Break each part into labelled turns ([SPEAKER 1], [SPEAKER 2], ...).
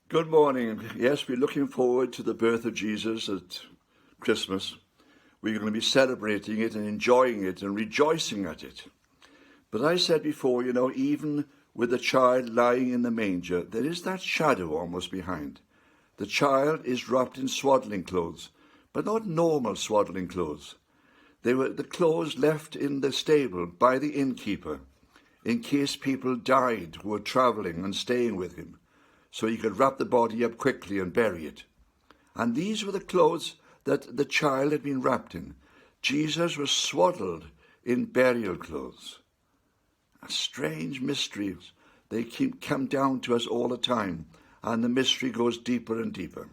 [SPEAKER 1] Good morning. Yes, we're looking forward to the birth of Jesus at Christmas. We're going to be celebrating it and enjoying it and rejoicing at it. But I said before, even with the child lying in the manger, there is that shadow almost behind. The child is wrapped in swaddling clothes, but not normal swaddling clothes. They were the clothes left in the stable by the innkeeper in case people died who were travelling and staying with him, so he could wrap the body up quickly and bury it. And these were the clothes that the child had been wrapped in. Jesus was swaddled in burial clothes. A strange mysteries. They come down to us all the time, and the mystery goes deeper and deeper.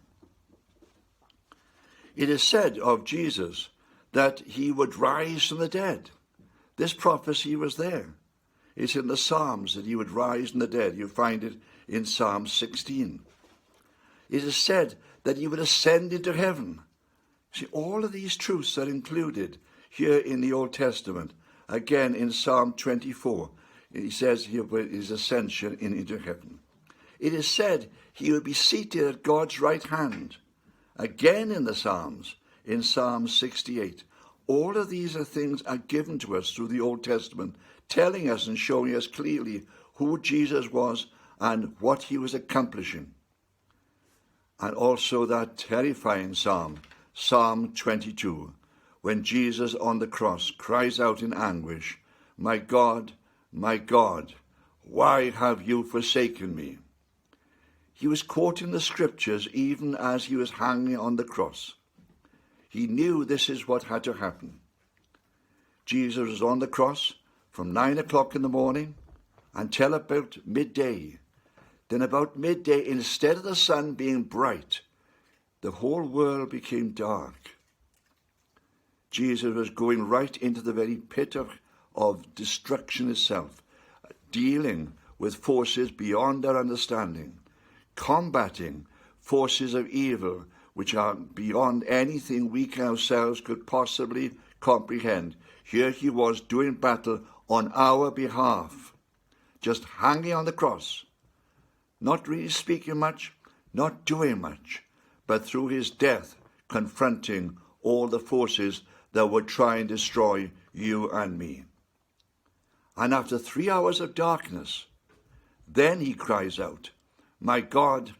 [SPEAKER 1] It is said of Jesus that he would rise from the dead. This prophecy was there. It's in the Psalms that he would rise from the dead. You find it in Psalm 16. It is said that he would ascend into heaven. See, all of these truths are included here in the Old Testament. Again, in Psalm 24, he says here his ascension into heaven. It is said he would be seated at God's right hand. Again in the Psalms, in Psalm 68. All of these are things are given to us through the Old Testament, telling us and showing us clearly who Jesus was and what he was accomplishing. And also that terrifying psalm, Psalm 22, when Jesus on the cross cries out in anguish, my God, why have you forsaken me?" He was quoting the scriptures even as he was hanging on the cross. He knew this is what had to happen. Jesus was on the cross from 9 o'clock in the morning until about midday. Then about midday, instead of the sun being bright, the whole world became dark. Jesus was going right into the very pit of destruction itself, dealing with forces beyond our understanding, combating forces of evil which are beyond anything we ourselves could possibly comprehend. Here he was doing battle on our behalf, just hanging on the cross, not really speaking much, not doing much, but through his death confronting all the forces that would try and destroy you and me. And after 3 hours of darkness, then he cries out, my God,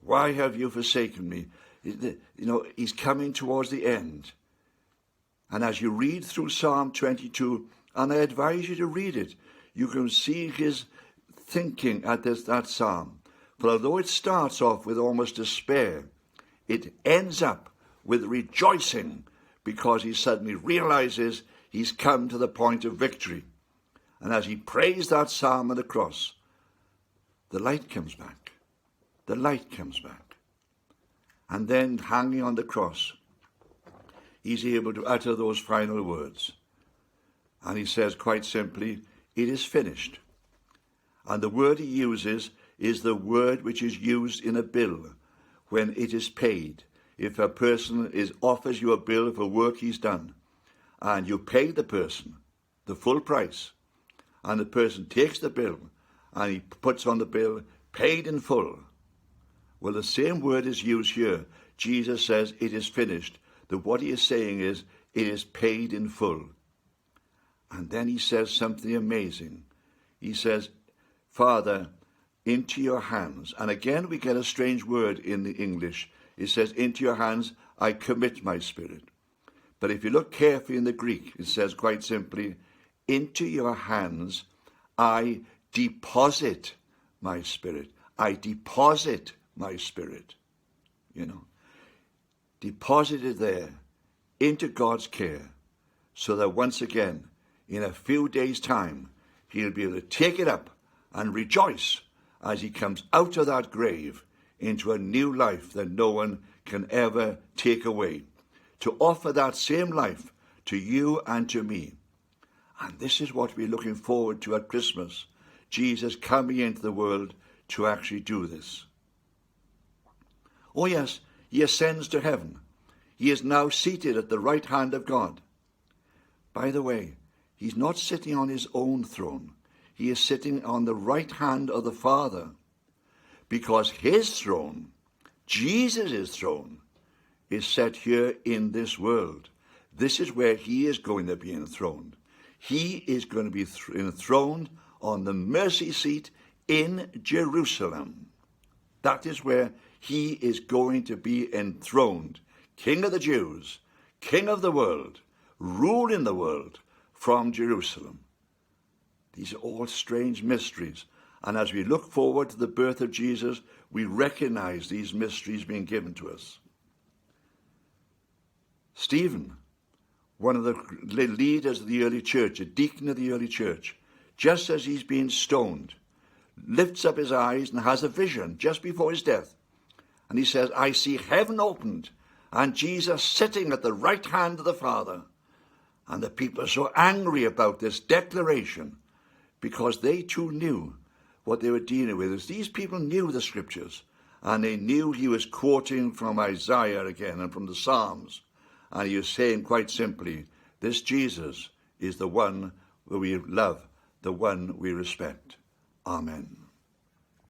[SPEAKER 1] why have you forsaken me?" He's coming towards the end. And as you read through Psalm 22, and I advise you to read it, you can see his thinking at that psalm. For although it starts off with almost despair, it ends up with rejoicing because he suddenly realizes he's come to the point of victory. And as he prays that psalm on the cross, the light comes back. The light comes back. And then hanging on the cross, he's able to utter those final words. And he says quite simply, it is finished. And the word he uses is the word which is used in a bill when it is paid. If a person offers you a bill for work he's done, and you pay the person the full price, and the person takes the bill and he puts on the bill, paid in full. Well, the same word is used here. Jesus says it is finished. That what he is saying is it is paid in full. And then he says something amazing. He says, Father, into your hands. And again we get a strange word in the English. It says, into your hands I commit my spirit. But if you look carefully in the Greek, it says quite simply, into your hands I deposit my spirit. I deposit my spirit. Deposited there into God's care, so that once again, in a few days' time, he'll be able to take it up and rejoice as he comes out of that grave into a new life that no one can ever take away, to offer that same life to you and to me. And this is what we're looking forward to at Christmas, Jesus coming into the world to actually do this. Oh yes, he ascends to heaven. He is now seated at the right hand of God. By the way, he's not sitting on his own throne. He is sitting on the right hand of the Father. because his throne, Jesus' throne, is set here in this world. This is where he is going to be enthroned. He is going to be enthroned on the mercy seat in Jerusalem. That is where he is going to be enthroned. King of the Jews, King of the world, ruling the world from Jerusalem. These are all strange mysteries. And as we look forward to the birth of Jesus, we recognize these mysteries being given to us. Stephen, one of the leaders of the early church, a deacon of the early church, just as he's being stoned, lifts up his eyes and has a vision just before his death. And he says, I see heaven opened and Jesus sitting at the right hand of the Father. And the people are so angry about this declaration because they too knew what they were dealing with. As these people knew the scriptures, and they knew he was quoting from Isaiah again and from the Psalms. And he was saying quite simply, this Jesus is the one we love, the one we respect. Amen.